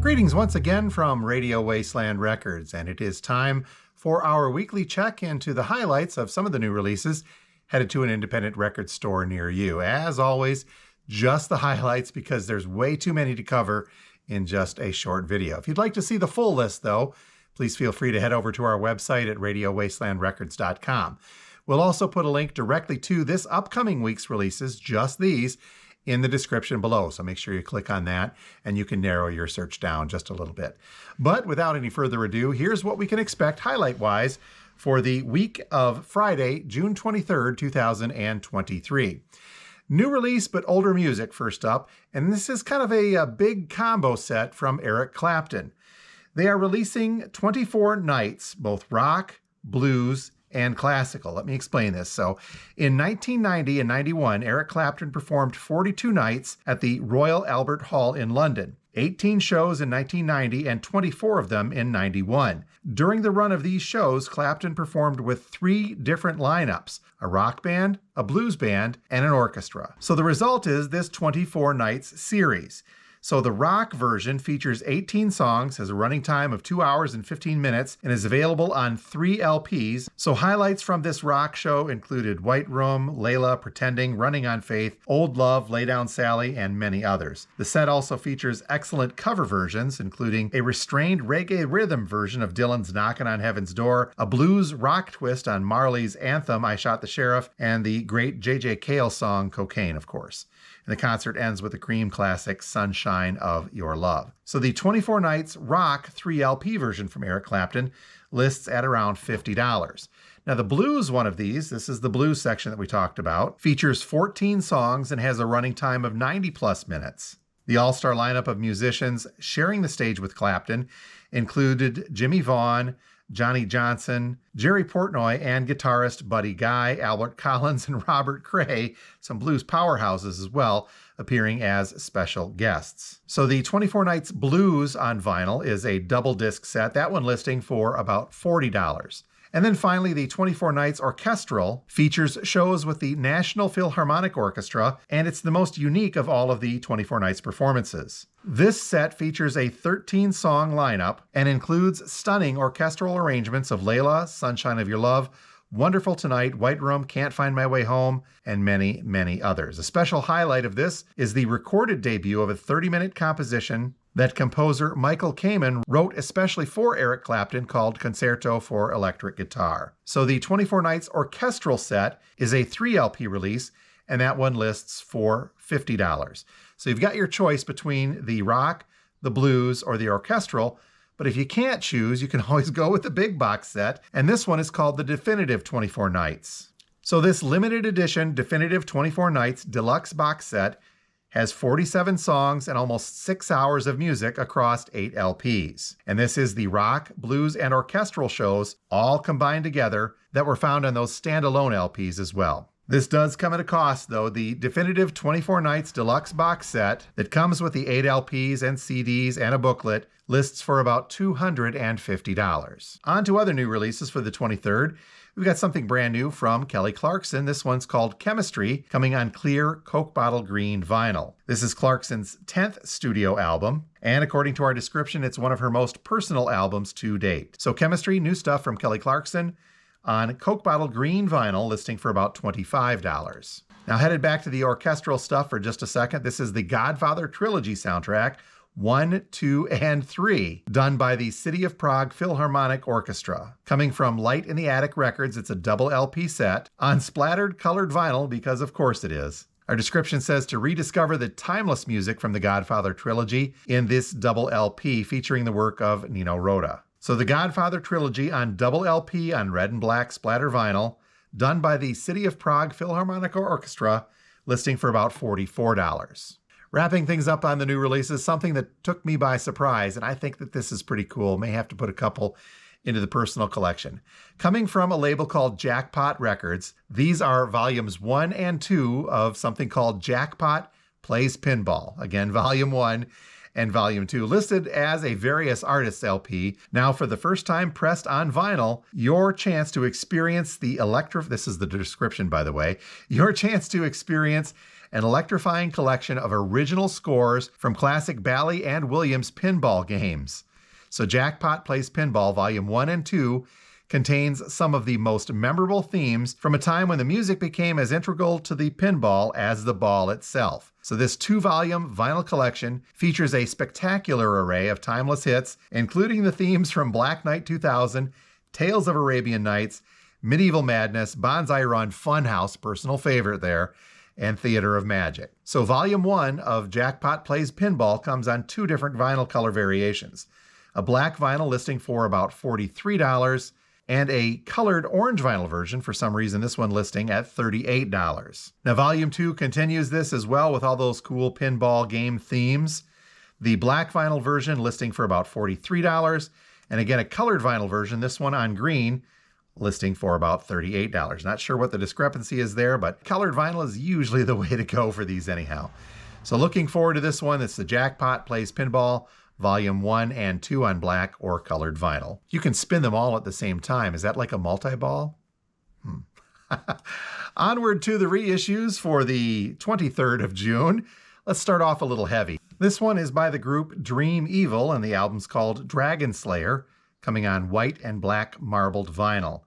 Greetings once again from Radio Wasteland Records, and it is time for our weekly check into the highlights of some of the new releases headed to an independent record store near you. As always, just the highlights because there's way too many to cover in just a short video. If you'd like to see the full list, though, please feel free to head over to our website at radiowastelandrecords.com. We'll also put a link directly to this upcoming week's releases, just these, in the description below. So make sure you click on that and you can narrow your search down just a little bit. But without any further ado, here's what we can expect highlight-wise for the week of Friday, June 23rd, 2023. New release, but older music first up. And this is kind of a big combo set from Eric Clapton. They are releasing 24 nights, both rock, blues, and classical. Let me explain this. So in 1990 and 91, Eric Clapton performed 42 nights at the Royal Albert Hall in London. 18 shows in 1990 and 24 of them in 91. During the run of these shows, Clapton performed with 3 different lineups: a rock band, a blues band, and an orchestra. So the result is this 24 nights series. So the rock version features 18 songs, has a running time of 2 hours and 15 minutes, and is available on 3 LPs. So highlights from this rock show included White Room, Layla, Pretending, Running on Faith, Old Love, Lay Down Sally, and many others. The set also features excellent cover versions, including a restrained reggae rhythm version of Dylan's Knockin' on Heaven's Door, a blues rock twist on Marley's anthem, I Shot the Sheriff, and the great J.J. Cale song, Cocaine, of course. And the concert ends with the Cream classic, Sunshine of Your Love. So the 24 Nights Rock 3 LP version from Eric Clapton lists at around $50. Now the blues one of these, this is the blues section that we talked about, features 14 songs and has a running time of 90 plus minutes. The all-star lineup of musicians sharing the stage with Clapton included Jimmy Vaughn, Johnny Johnson, Jerry Portnoy, and guitarist Buddy Guy, Albert Collins, and Robert Cray, some blues powerhouses as well, appearing as special guests. So the 24 Nights Blues on vinyl is a double disc set, that one listing for about $40. And then finally, the 24 Nights Orchestral features shows with the National Philharmonic Orchestra, and it's the most unique of all of the 24 Nights performances. This set features a 13-song lineup and includes stunning orchestral arrangements of Layla, Sunshine of Your Love, Wonderful Tonight, White Room, Can't Find My Way Home, and many, many others. A special highlight of this is the recorded debut of a 30-minute composition that composer Michael Kamen wrote especially for Eric Clapton called Concerto for Electric Guitar. So the 24 Nights Orchestral set is a 3 LP release, and that one lists for $50. So you've got your choice between the rock, the blues, or the orchestral, but if you can't choose, you can always go with the big box set, and this one is called the Definitive 24 Nights. So this limited edition Definitive 24 Nights Deluxe box set has 47 songs and almost 6 hours of music across 8 LPs. And this is the rock, blues, and orchestral shows all combined together that were found on those standalone LPs as well. This does come at a cost, though. The Definitive 24 Nights Deluxe box set that comes with the 8 LPs and CDs and a booklet lists for about $250. On to other new releases for the 23rd. We've got something brand new from Kelly Clarkson. This one's called Chemistry, coming on clear Coke Bottle Green vinyl. This is Clarkson's 10th studio album, and according to our description, it's one of her most personal albums to date. So Chemistry, new stuff from Kelly Clarkson on Coke Bottle Green vinyl, listing for about $25. Now headed back to the orchestral stuff for just a second. This is the Godfather Trilogy soundtrack, 1, 2, and 3, done by the City of Prague Philharmonic Orchestra. Coming from Light in the Attic Records, it's a double LP set on splattered colored vinyl, because of course it is. Our description says to rediscover the timeless music from the Godfather Trilogy in this double LP featuring the work of Nino Rota. So the Godfather Trilogy on double LP on red and black splatter vinyl, done by the City of Prague Philharmonic Orchestra, listing for about $44. Wrapping things up on the new releases, something that took me by surprise, and I think that this is pretty cool. May have to put a couple into the personal collection. Coming from a label called Jackpot Records, these are volumes 1 and 2 of something called Jackpot Plays Pinball. Again, volume 1 and volume 2, listed as a various artists LP. Now, for the first time pressed on vinyl, your chance to experience the this is the description, by the way, your chance to experience an electrifying collection of original scores from classic Bally and Williams pinball games. So Jackpot Plays Pinball Volume 1 and 2 contains some of the most memorable themes from a time when the music became as integral to the pinball as the ball itself. So this 2-volume vinyl collection features a spectacular array of timeless hits, including the themes from Black Knight 2000, Tales of Arabian Nights, Medieval Madness, Bonsai Run, Funhouse, personal favorite there, and Theater of Magic. So Volume 1 of Jackpot Plays Pinball comes on 2 different vinyl color variations. A black vinyl listing for about $43, and a colored orange vinyl version, for some reason this one listing at $38. Now Volume 2 continues this as well with all those cool pinball game themes. The black vinyl version listing for about $43, and again a colored vinyl version, this one on green, listing for about $38. Not sure what the discrepancy is there, but colored vinyl is usually the way to go for these anyhow. So looking forward to this one. It's the Jackpot Plays Pinball Volume 1 and 2 on black or colored vinyl. You can spin them all at the same time. Is that like a multi-ball? Onward to the reissues for the 23rd of June. Let's start off a little heavy. This one is by the group Dream Evil, and the album's called Dragon Slayer, coming on white and black marbled vinyl.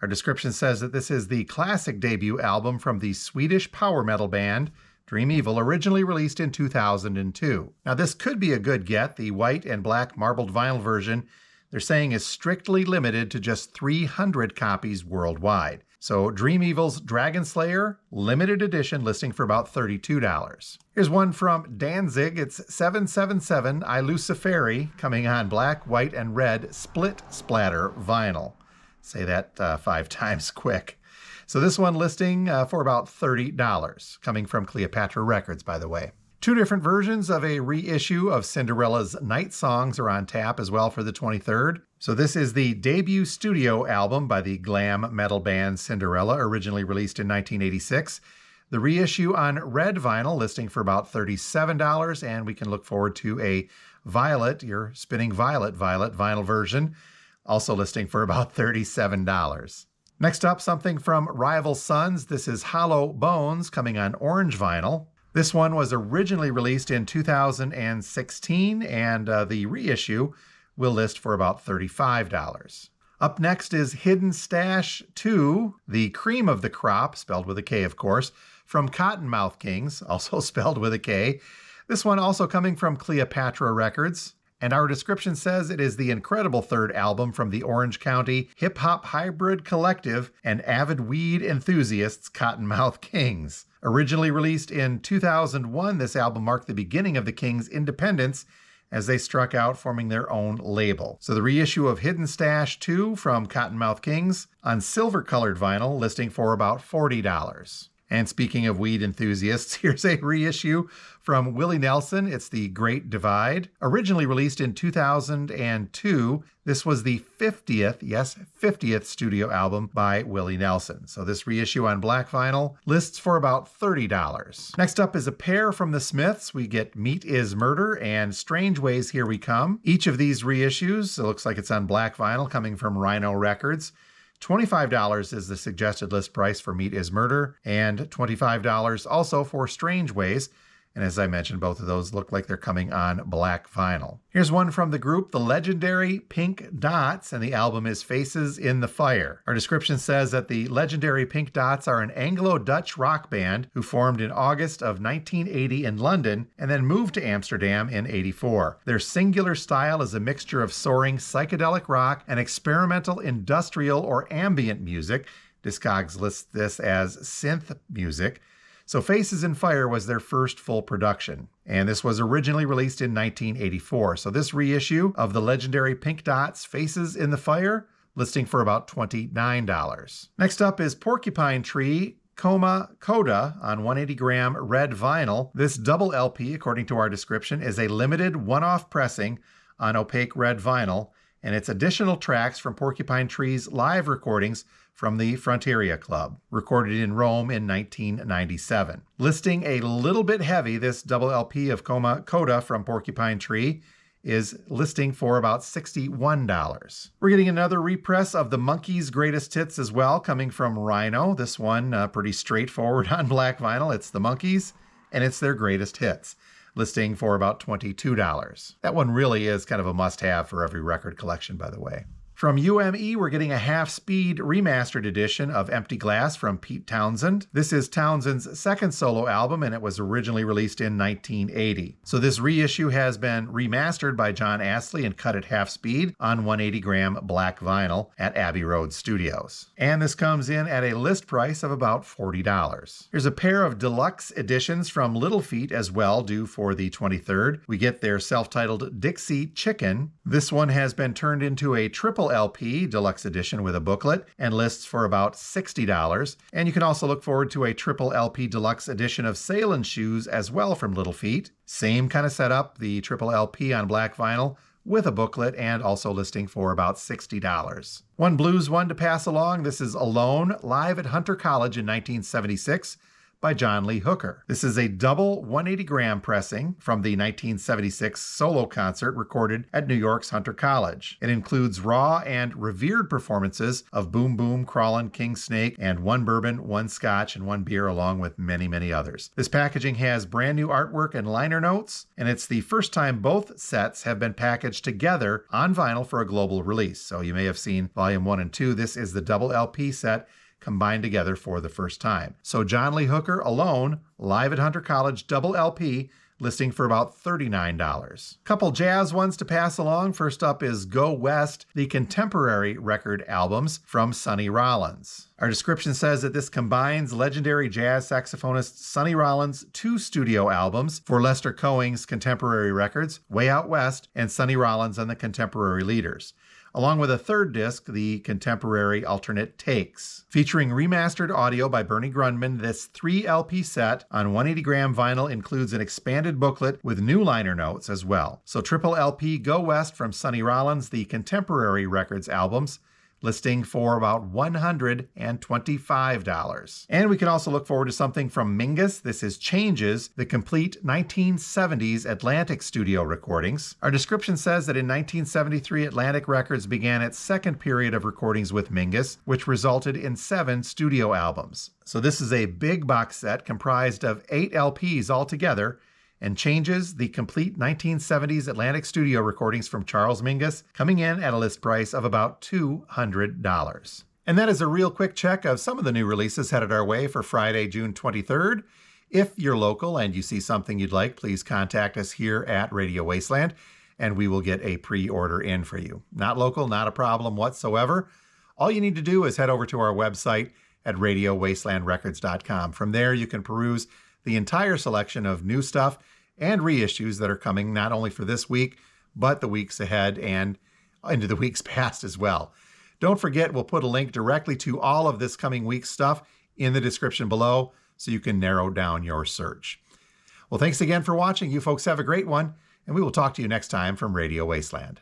Our description says that this is the classic debut album from the Swedish power metal band Dream Evil, originally released in 2002. Now this could be a good get. The white and black marbled vinyl version, they're saying, is strictly limited to just 300 copies worldwide. So Dream Evil's Dragon Slayer, limited edition, listing for about $32. Here's one from Danzig. It's 777 I Luciferi, coming on black, white, and red split splatter vinyl. Say that 5 times quick. So this one listing for about $30, coming from Cleopatra Records, by the way. 2 different versions of a reissue of Cinderella's Night Songs are on tap as well for the 23rd. So this is the debut studio album by the glam metal band Cinderella, originally released in 1986. The reissue on red vinyl listing for about $37, and we can look forward to a violet, your spinning violet vinyl version, also listing for about $37. Next up, something from Rival Sons. This is Hollow Bones, coming on orange vinyl. This one was originally released in 2016, and the reissue will list for about $35. Up next is Hidden Stash 2, the cream of the crop, spelled with a K, of course, from Cottonmouth Kings, also spelled with a K. This one also coming from Cleopatra Records. And our description says it is the incredible 3rd album from the Orange County hip-hop hybrid collective and avid weed enthusiasts Cottonmouth Kings. Originally released in 2001, this album marked the beginning of the Kings' independence as they struck out, forming their own label. So the reissue of Hidden Stash 2 from Cottonmouth Kings on silver-colored vinyl, listing for about $40. And speaking of weed enthusiasts, here's a reissue from Willie Nelson. It's The Great Divide. Originally released in 2002, this was the 50th studio album by Willie Nelson. So this reissue on black vinyl lists for about $30. Next up is a pair from the Smiths. We get Meat is Murder and Strange Ways Here We Come. Each of these reissues, it looks like it's on black vinyl, coming from Rhino Records. $25 is the suggested list price for Meat is Murder, and $25 also for Strange Ways. And as I mentioned, both of those look like they're coming on black vinyl. Here's one from the group The Legendary Pink Dots, and the album is Faces in the Fire. Our description says that the Legendary Pink Dots are an Anglo-Dutch rock band who formed in August of 1980 in London and then moved to Amsterdam in '84. Their singular style is a mixture of soaring psychedelic rock and experimental industrial or ambient music. Discogs lists this as synth music. So Faces in Fire was their first full production, and this was originally released in 1984. So this reissue of the legendary Pink Dots Faces in the Fire, listing for about $29. Next up is Porcupine Tree Coma Coda on 180-gram red vinyl. This double LP, according to our description, is a limited one-off pressing on opaque red vinyl, and it's additional tracks from Porcupine Tree's live recordings from the Fronteria Club, recorded in Rome in 1997. Listing a little bit heavy, this double LP of Coma Coda from Porcupine Tree is listing for about $61. We're getting another repress of the Monkees' greatest hits as well, coming from Rhino. This one pretty straightforward on black vinyl. It's the Monkees, and it's their greatest hits, listing for about $22. That one really is kind of a must-have for every record collection, by the way. From UME, we're getting a half-speed remastered edition of Empty Glass from Pete Townshend. This is Townshend's second solo album, and it was originally released in 1980. So this reissue has been remastered by John Astley and cut at half speed on 180-gram black vinyl at Abbey Road Studios. And this comes in at a list price of about $40. Here's a pair of deluxe editions from Little Feat as well, due for the 23rd. We get their self-titled Dixie Chicken. This one has been turned into a triple LP deluxe edition with a booklet and lists for about $60. And you can also look forward to a triple LP deluxe edition of Sailin' Shoes as well from Little Feat. Same kind of setup, the triple LP on black vinyl with a booklet and also listing for about $60. One blues one to pass along. This is Alone, live at Hunter College in 1976. By John Lee Hooker. This is a double 180-gram pressing from the 1976 solo concert recorded at New York's Hunter College. It includes raw and revered performances of Boom Boom, Crawlin', King Snake, and One Bourbon, One Scotch, and One Beer, along with many, many others. This packaging has brand new artwork and liner notes, and it's the first time both sets have been packaged together on vinyl for a global release. So you may have seen Volume 1 and 2. This is the double LP set combined together for the first time. So John Lee Hooker, Alone, live at Hunter College, double LP, listing for about $39. Couple jazz ones to pass along. First up is Go West, the contemporary record albums from Sonny Rollins. Our description says that this combines legendary jazz saxophonist Sonny Rollins' 2 studio albums for Lester Cohen's Contemporary Records, Way Out West, and Sonny Rollins and the Contemporary Leaders, along with a third disc, the Contemporary Alternate Takes. Featuring remastered audio by Bernie Grundman, this 3-LP set on 180-gram vinyl includes an expanded booklet with new liner notes as well. So triple LP Go West from Sonny Rollins, the Contemporary Records albums, listing for about $125. And we can also look forward to something from Mingus. This is Changes, the complete 1970s Atlantic studio recordings. Our description says that in 1973, Atlantic Records began its second period of recordings with Mingus, which resulted in 7 studio albums. So this is a big box set comprised of 8 LPs altogether, and Changes, the complete 1970s Atlantic studio recordings from Charles Mingus, coming in at a list price of about $200. And that is a real quick check of some of the new releases headed our way for Friday, June 23rd. If you're local and you see something you'd like, please contact us here at Radio Wasteland, and we will get a pre-order in for you. Not local, not a problem whatsoever. All you need to do is head over to our website at radiowastelandrecords.com. From there, you can peruse the entire selection of new stuff and reissues that are coming not only for this week, but the weeks ahead and into the weeks past as well. Don't forget, we'll put a link directly to all of this coming week's stuff in the description below so you can narrow down your search. Well, thanks again for watching. You folks have a great one, and we will talk to you next time from Radio Wasteland.